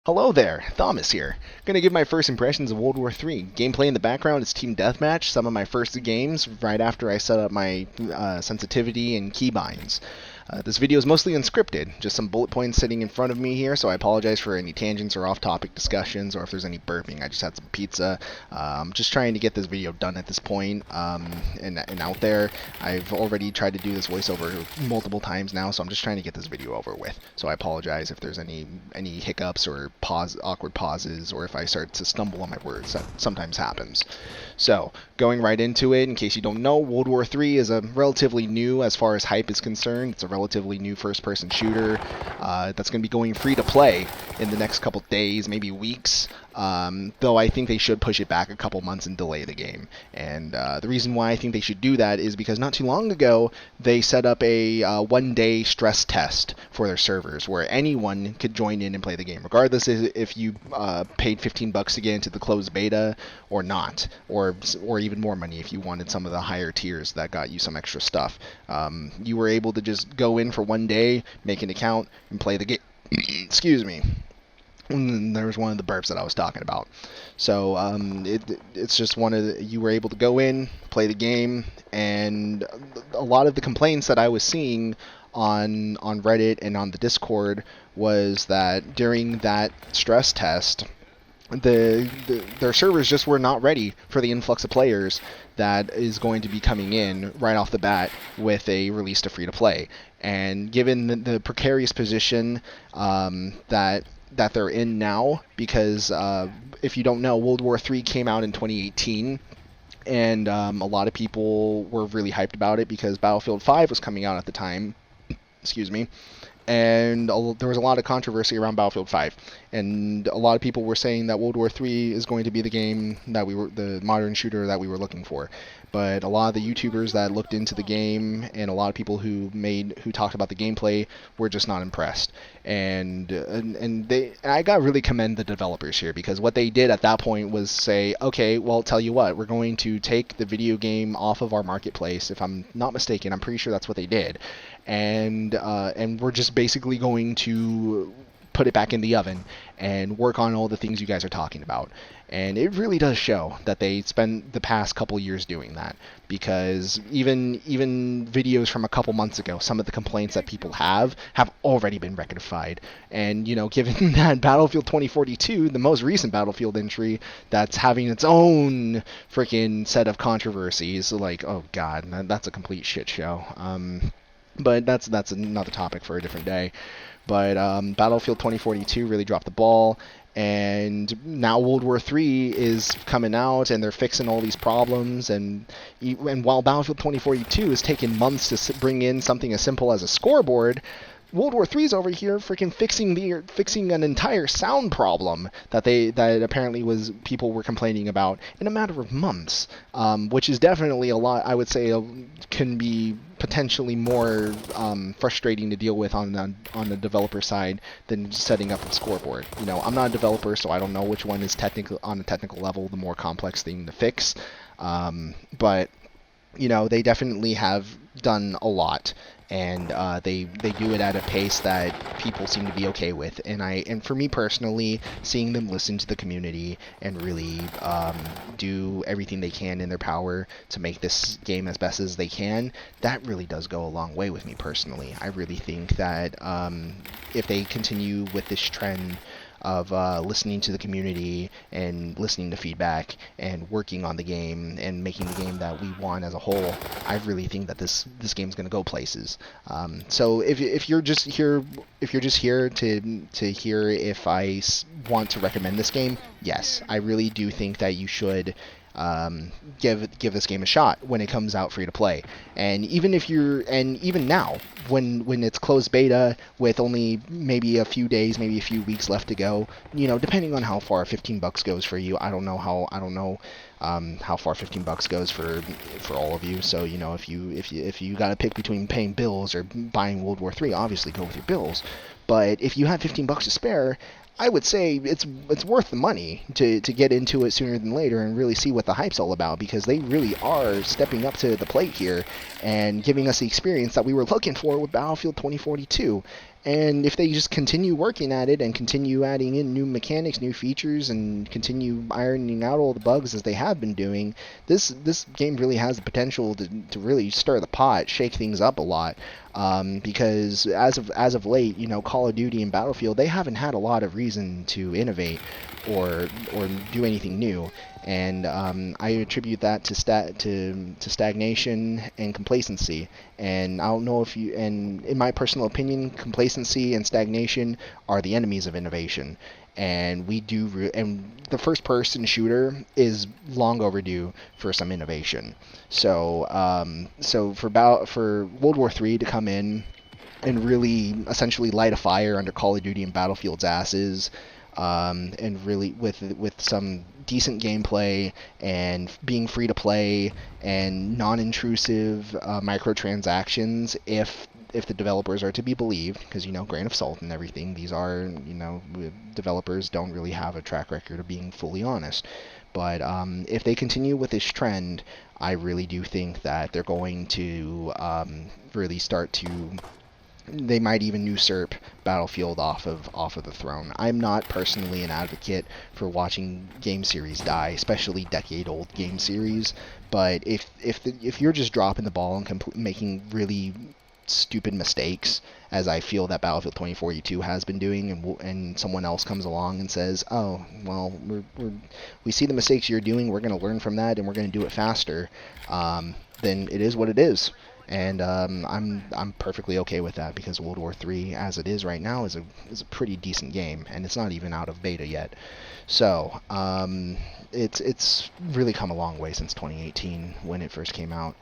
Hello there, Thomas here. Gonna give my first impressions of World War III. Gameplay in the background is Team Deathmatch, some of my first games right after I set up my sensitivity and keybinds. This video is mostly unscripted, just some bullet points sitting in front of me here, so I apologize for any tangents or off-topic discussions or if there's any burping. I just had some pizza. I'm just trying to get this video done at this point and out there. I've already tried to do this voiceover multiple times now, so I'm just trying to get this video over with. So I apologize if there's any hiccups or awkward pauses, or if I start to stumble on my words. That sometimes happens. So, going right into it, in case you don't know, World War III is a relatively new, as far as hype is concerned, it's a relatively new first-person shooter that's going to be going free to play in the next couple days, maybe weeks. Though I think they should push it back a couple months and delay the game. And the reason why I think they should do that is because not too long ago they set up a one-day stress test for their servers where anyone could join in and play the game, regardless if you paid $15 to get into the closed beta or not, or even more money if you wanted some of the higher tiers that got you some extra stuff. You were able to just go in for one day, make an account, and play the game. Excuse me. There was one of the burps that I was talking about. So it's just you were able to go in, play the game, and a lot of the complaints that I was seeing on Reddit and on the Discord was that during that stress test, their servers just were not ready for the influx of players that is going to be coming in right off the bat with a release to free to play. And given the precarious position that they're in now, because if you don't know, World War III came out in 2018, and a lot of people were really hyped about it because Battlefield 5 was coming out at the time. Excuse me. And there was a lot of controversy around Battlefield 5, and a lot of people were saying that World War III is going to be the game that the modern shooter that we were looking for. But a lot of the YouTubers that looked into the game and a lot of people who talked about the gameplay were just not impressed. And I got really commend the developers here, because what they did at that point was say, okay, well, tell you what, we're going to take the video game off of our marketplace. If I'm not mistaken, I'm pretty sure that's what they did. And we're just basically going to put it back in the oven and work on all the things you guys are talking about. And it really does show that they spent the past couple years doing that, because even videos from a couple months ago, some of the complaints that people have already been rectified. And, you know, given that Battlefield 2042, the most recent Battlefield entry, that's having its own freaking set of controversies, like, oh god, that's a complete shit show. But that's another topic for a different day. But Battlefield 2042 really dropped the ball, and now World War III is coming out, and they're fixing all these problems. And while Battlefield 2042 is taking months to bring in something as simple as a scoreboard, World War III's over here freaking fixing an entire sound problem that apparently people were complaining about in a matter of months, which is definitely a lot. I would say can be potentially more frustrating to deal with on the developer side than setting up a scoreboard. You know, I'm not a developer, so I don't know which one is on a technical level the more complex thing to fix. But you know, they definitely have done a lot, and they do it at a pace that people seem to be okay with. And for me personally, seeing them listen to the community and really do everything they can in their power to make this game as best as they can, that really does go a long way with me personally. I really think that if they continue with this trend of listening to the community and listening to feedback and working on the game and making the game that we want as a whole, I really think that this game's going to go places. So if you're just here to hear if I want to recommend this game, yes, I really do think that you should give this game a shot when it comes out free to play. And even now, when it's closed beta with only maybe a few days, maybe a few weeks left to go, you know, depending on how far $15 goes for you, I don't know how far $15 goes for all of you. So, you know, if you got to pick between paying bills or buying World War III, obviously go with your bills. But if you have $15 to spare, I would say it's worth the money to get into it sooner than later and really see what the hype's all about, because they really are stepping up to the plate here and giving us the experience that we were looking for with Battlefield 2042. And if they just continue working at it and continue adding in new mechanics, new features, and continue ironing out all the bugs as they have been doing, this game really has the potential to really stir the pot, shake things up a lot. Because as of late, Call of Duty and Battlefield, they haven't had a lot of reason to innovate or do anything new. And I attribute that to stagnation and complacency. And I don't know if you, and in my personal opinion, complacency and stagnation are the enemies of innovation. And and the first-person shooter is long overdue for some innovation. So for World War III to come in and really essentially light a fire under Call of Duty and Battlefield's asses, and really with some decent gameplay and being free to play and non-intrusive microtransactions, if the developers are to be believed, because grain of salt and everything, these are developers don't really have a track record of being fully honest. But if they continue with this trend, I really do think that they're going to really start to. They might even usurp Battlefield off of the throne. I'm not personally an advocate for watching game series die, especially decade-old game series. But if you're just dropping the ball and making really stupid mistakes, as I feel that Battlefield 2042 has been doing, and someone else comes along and says, "Oh, well, we see the mistakes you're doing. We're going to learn from that, and we're going to do it faster," then it is what it is. And I'm perfectly okay with that, because World War III, as it is right now, is a pretty decent game, and it's not even out of beta yet. So it's really come a long way since 2018 when it first came out.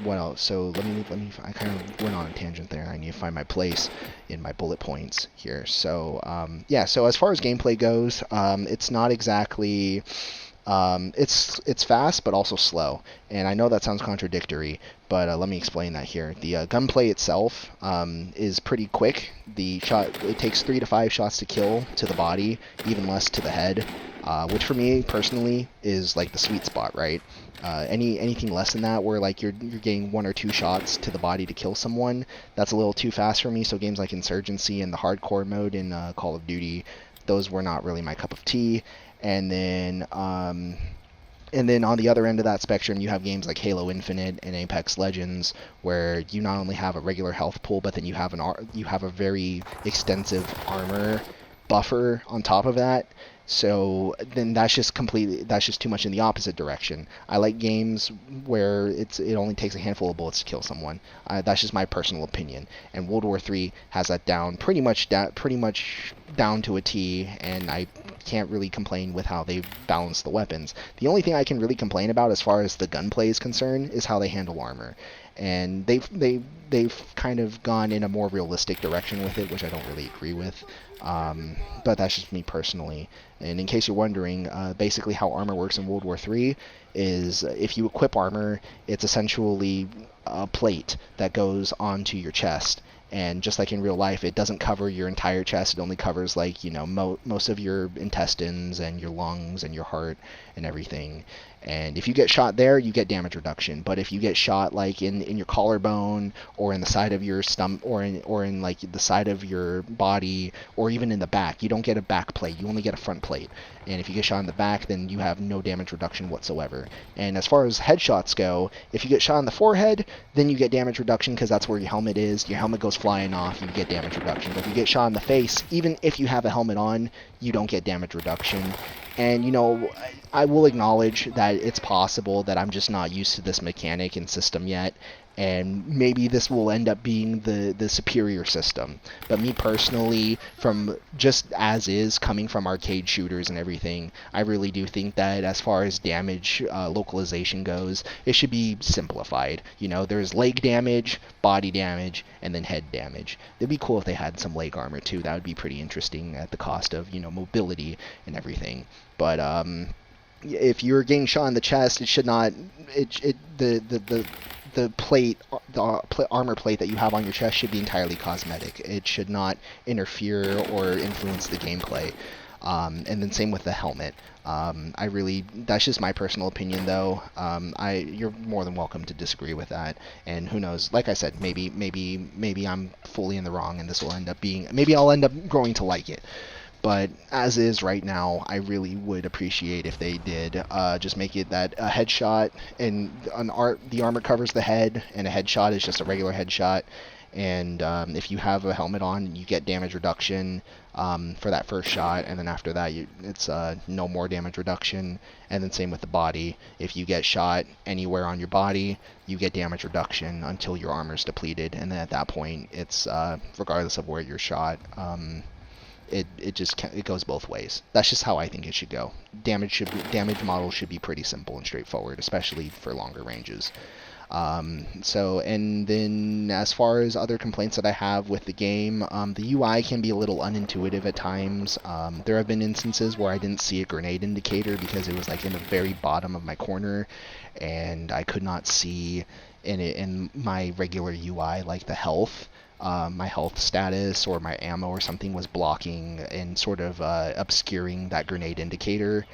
What else? So let me. I kind of went on a tangent there. I need to find my place in my bullet points here. So yeah. So as far as gameplay goes, it's not exactly. It's fast but also slow, and I know that sounds contradictory, but let me explain that here. The gunplay itself is pretty quick. It takes 3 to 5 shots to kill to the body, even less to the head, which for me personally is like the sweet spot, right? Anything less than that, where like you're getting 1 or 2 shots to the body to kill someone, that's a little too fast for me. So games like Insurgency and the hardcore mode in Call of Duty, those were not really my cup of tea. And then on the other end of that spectrum, you have games like Halo Infinite and Apex Legends, where you not only have a regular health pool, but then you have a very extensive armor buffer on top of that. So then that's just too much in the opposite direction. I like games where it only takes a handful of bullets to kill someone. That's just my personal opinion. And World War III has that pretty much down to a T, and I can't really complain with how they balance the weapons. The only thing I can really complain about as far as the gunplay is concerned is how they handle armor. And they've kind of gone in a more realistic direction with it, which I don't really agree with. But that's just me personally. And in case you're wondering, basically how armor works in World War III is if you equip armor, it's essentially a plate that goes onto your chest. And just like in real life, it doesn't cover your entire chest. It only covers most of your intestines and your lungs and your heart and everything. And if you get shot there, you get damage reduction. But if you get shot like in your collarbone or in the side of your stomach or in like the side of your body or even in the back, you don't get a back plate. You only get a front plate. And if you get shot in the back, then you have no damage reduction whatsoever. And as far as headshots go, if you get shot in the forehead, then you get damage reduction because that's where your helmet is. Your helmet goes flying off, you get damage reduction. But if you get shot in the face, even if you have a helmet on, you don't get damage reduction. And, I will acknowledge that it's possible that I'm just not used to this mechanic and system yet, and maybe this will end up being the superior system. But me personally, from just as is, coming from arcade shooters and everything, I really do think that as far as damage localization goes, it should be simplified. There's leg damage, body damage, and then head damage. It'd be cool if they had some leg armor too. That would be pretty interesting at the cost of, mobility and everything. But if you're getting shot in the chest, it should not. The plate, armor plate that you have on your chest should be entirely cosmetic. It should not interfere or influence the gameplay. And then same with the helmet. That's just my personal opinion, though. You're more than welcome to disagree with that. And who knows? Like I said, maybe I'm fully in the wrong, and this will end up being. Maybe I'll end up growing to like it. But as is right now, I really would appreciate if they did just make it that a headshot and the armor covers the head, and a headshot is just a regular headshot. And if you have a helmet on, you get damage reduction for that first shot, and then after that, it's no more damage reduction. And then same with the body. If you get shot anywhere on your body, you get damage reduction until your armor's depleted, and then at that point, it's regardless of where you're shot. It goes both ways. That's just how I think it should go. Damage models should be pretty simple and straightforward, especially for longer ranges. And then as far as other complaints that I have with the game, the UI can be a little unintuitive at times. There have been instances where I didn't see a grenade indicator because it was like in the very bottom of my corner, and I could not see in my regular UI like the health. My health status or my ammo or something was blocking and sort of obscuring that grenade indicator.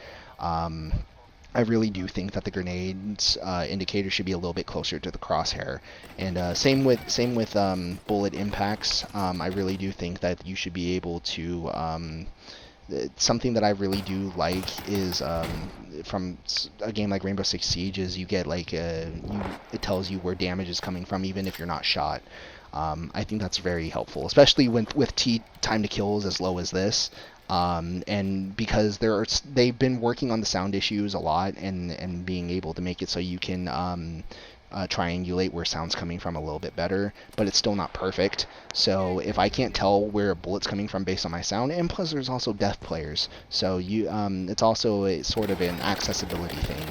I really do think that the grenades indicator should be a little bit closer to the crosshair, and same with bullet impacts. I really do think that you should be able to. Something that I really do like is from a game like Rainbow Six Siege is you get like it tells you where damage is coming from even if you're not shot. I think that's very helpful, especially with time to kills as low as this. And because they've been working on the sound issues a lot and being able to make it so you can triangulate where sound's coming from a little bit better, but it's still not perfect. So if I can't tell where a bullet's coming from based on my sound, and plus there's also deaf players, so it's also a sort of an accessibility thing.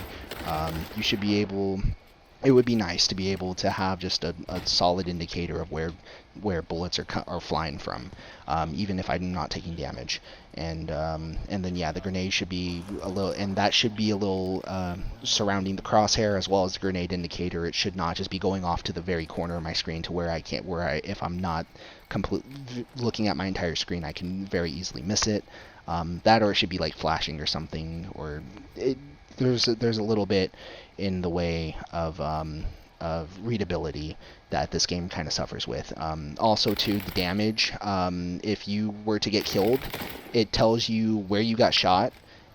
You should be able. It would be nice to be able to have just a solid indicator of where bullets are flying from, even if I'm not taking damage. And then yeah, the grenade should be a little, and that should be a little surrounding the crosshair as well as the grenade indicator. It should not just be going off to the very corner of my screen to if I'm not looking at my entire screen, I can very easily miss it. That, or it should be like flashing or something, or there's a little bit in the way of readability that this game kind of suffers with. Also, too, the damage. If you were to get killed, it tells you where you got shot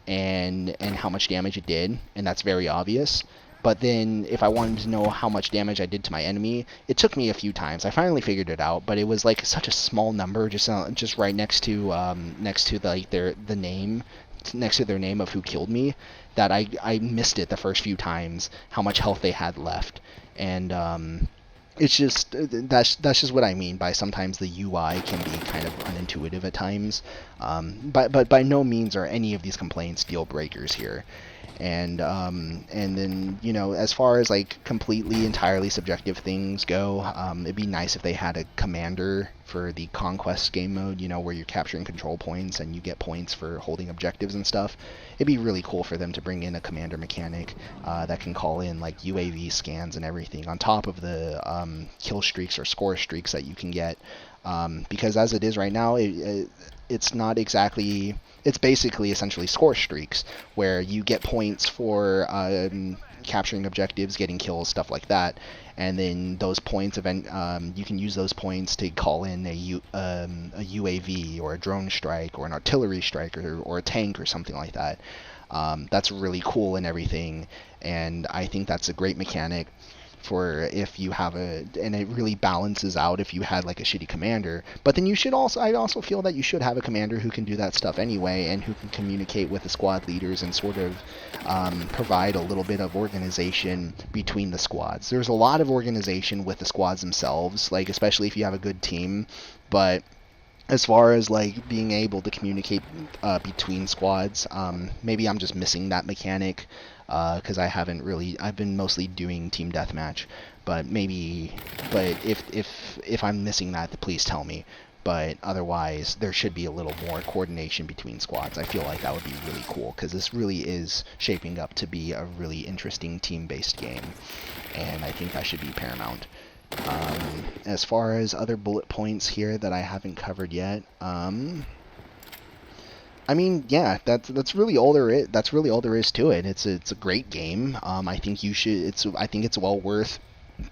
and how much damage it did, and that's very obvious. But then, if I wanted to know how much damage I did to my enemy, it took me a few times. I finally figured it out, but it was like such a small number, just right next to the name, next to their name of who killed me, that I missed it the first few times how much health they had left. And it's just that's just what I mean by sometimes the UI can be kind of unintuitive at times. But by no means are any of these complaints deal breakers here. And then, as far as like completely entirely subjective things go, it'd be nice if they had a commander for the conquest game mode, where you're capturing control points and you get points for holding objectives and stuff. It'd be really cool for them to bring in a commander mechanic that can call in like UAV scans and everything on top of the kill streaks or score streaks that you can get. Because as it is right now, it's not exactly. It's basically essentially score streaks where you get points for capturing objectives, getting kills, stuff like that, and then those points you can use those points to call in a UAV or a drone strike or an artillery strike or a tank or something like that. That's really cool and everything, and I think that's a great mechanic for if you have and it really balances out if you had like a shitty commander. But then I also feel that you should have a commander who can do that stuff anyway, and who can communicate with the squad leaders and sort of provide a little bit of organization between the squads. There's a lot of organization with the squads themselves, like especially if you have a good team, but as far as like being able to communicate between squads, maybe I'm just missing that mechanic because I've been mostly doing team deathmatch, but if I'm missing that, please tell me. But otherwise, there should be a little more coordination between squads. I feel like that would be really cool, because this really is shaping up to be a really interesting team-based game, and I think that should be paramount. As far as other bullet points here that I haven't covered yet, I mean, yeah, that's really all there is. That's really all there is to it. It's a great game. I think you should. I think it's well worth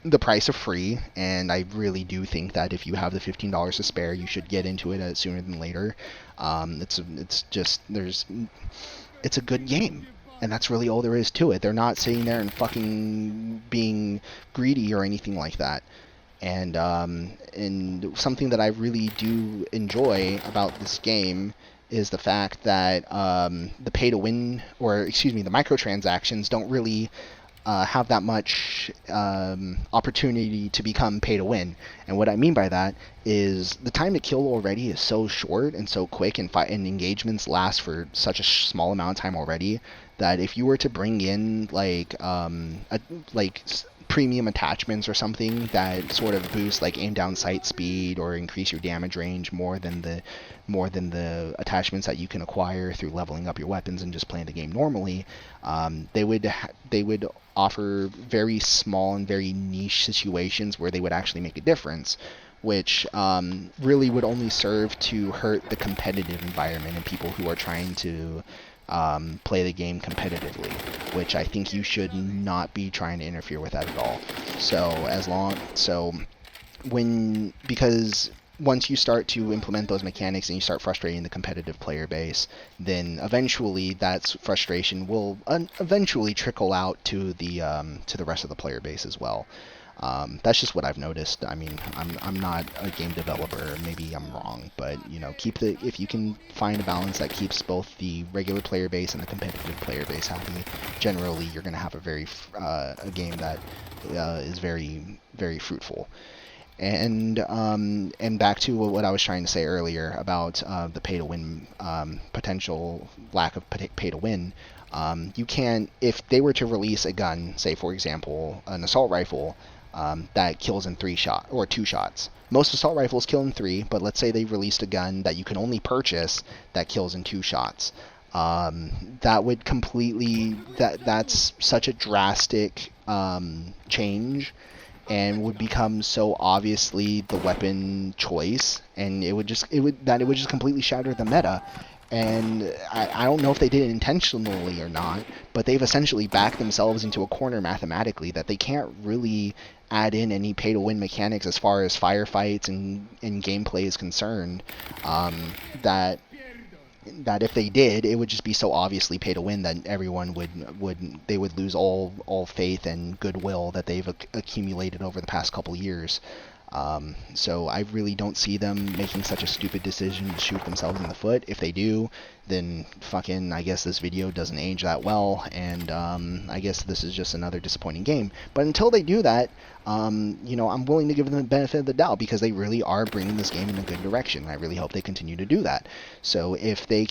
the price of free, and I really do think that if you have the $15 to spare, you should get into it sooner than later. It's just it's a good game, and that's really all there is to it. They're not sitting there and fucking being greedy or anything like that. And something that I really do enjoy about this game is the fact that the pay to win, or excuse me, the microtransactions don't really have that much opportunity to become pay to win. And what I mean by that is the time to kill already is so short and so quick, and engagements last for such a small amount of time already, that if you were to bring in like premium attachments or something that sort of boost like aim down sight speed or increase your damage range more than the attachments that you can acquire through leveling up your weapons and just playing the game normally, they would offer very small and very niche situations where they would actually make a difference, which really would only serve to hurt the competitive environment and people who are trying to play the game competitively, which I think you should not be trying to interfere with that at all. Because once you start to implement those mechanics and you start frustrating the competitive player base, then eventually that frustration will eventually trickle out to the rest of the player base as well. That's just what I've noticed. I mean, I'm not a game developer. Maybe I'm wrong, but if you can find a balance that keeps both the regular player base and the competitive player base happy, generally you're going to have a game that is very, very fruitful. And back to what I was trying to say earlier about the pay to win potential lack of pay to win. You can, if they were to release a gun, say for example an assault rifle, that kills in 2 shots. Most assault rifles kill in 3, but let's say they released a gun that you can only purchase that kills in 2 shots. That would that's such a drastic change, and would become so obviously the weapon choice, and it would just completely shatter the meta. And I don't know if they did it intentionally or not, but they've essentially backed themselves into a corner mathematically that they can't really add in any pay-to-win mechanics as far as firefights and gameplay is concerned. That if they did, it would just be so obviously pay to win that everyone would lose all faith and goodwill that they've accumulated over the past couple years. So I really don't see them making such a stupid decision to shoot themselves in the foot. If they do, then fucking, I guess this video doesn't age that well, and I guess this is just another disappointing game. But until they do that, I'm willing to give them the benefit of the doubt, because they really are bringing this game in a good direction. I really hope they continue to do that. So if they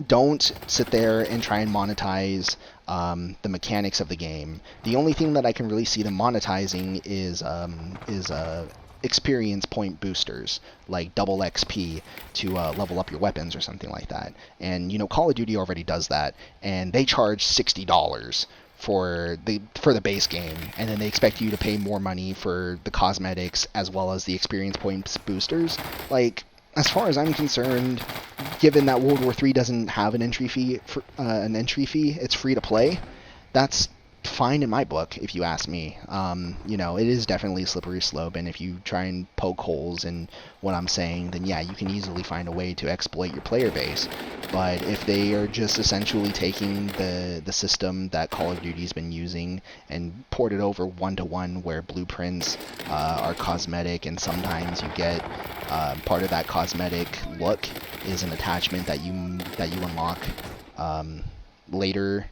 don't sit there and try and monetize the mechanics of the game. The only thing that I can really see them monetizing is experience point boosters, like double XP to level up your weapons or something like that. And Call of Duty already does that, and they charge $60 for the base game, and then they expect you to pay more money for the cosmetics as well as the experience points boosters. Like, as far as I'm concerned, given that World War III doesn't have an entry fee, it's free to play. That's fine in my book, if you ask me. It is definitely a slippery slope, and if you try and poke holes in what I'm saying, then yeah, you can easily find a way to exploit your player base. But if they are just essentially taking the system that Call of Duty's been using and port it over one-to-one, where blueprints are cosmetic, and sometimes you get part of that cosmetic look is an attachment that you unlock later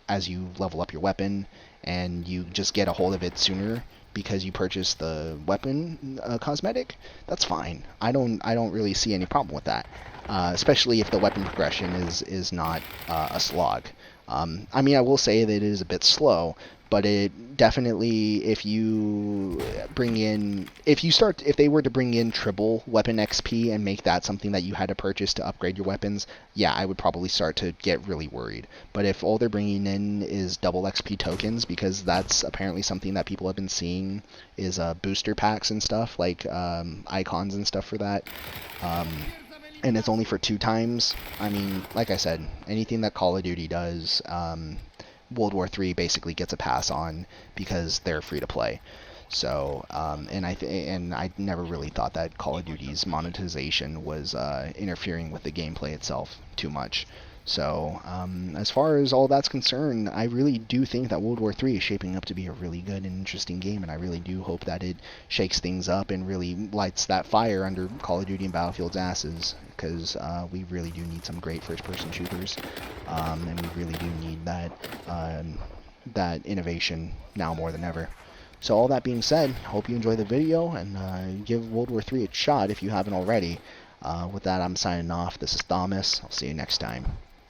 as you level up your weapon, and you just get a hold of it sooner because you purchased the weapon cosmetic. That's fine. I don't really see any problem with that, especially if the weapon progression is not a slog. I mean, I will say that it is a bit slow, but it definitely, if they were to bring in triple weapon XP and make that something that you had to purchase to upgrade your weapons, yeah, I would probably start to get really worried. But if all they're bringing in is double XP tokens, because that's apparently something that people have been seeing, is booster packs and stuff, like icons and stuff for that, and it's only for 2 times. I mean, like I said, anything that Call of Duty does, World War III basically gets a pass on because they're free to play. So, and I never really thought that Call of Duty's monetization was interfering with the gameplay itself too much. So, as far as all that's concerned, I really do think that World War III is shaping up to be a really good and interesting game, and I really do hope that it shakes things up and really lights that fire under Call of Duty and Battlefield's asses, because we really do need some great first-person shooters, and we really do need that innovation now more than ever. So all that being said, hope you enjoy the video, and give World War III a shot if you haven't already. With that, I'm signing off. This is Thomas. I'll see you next time.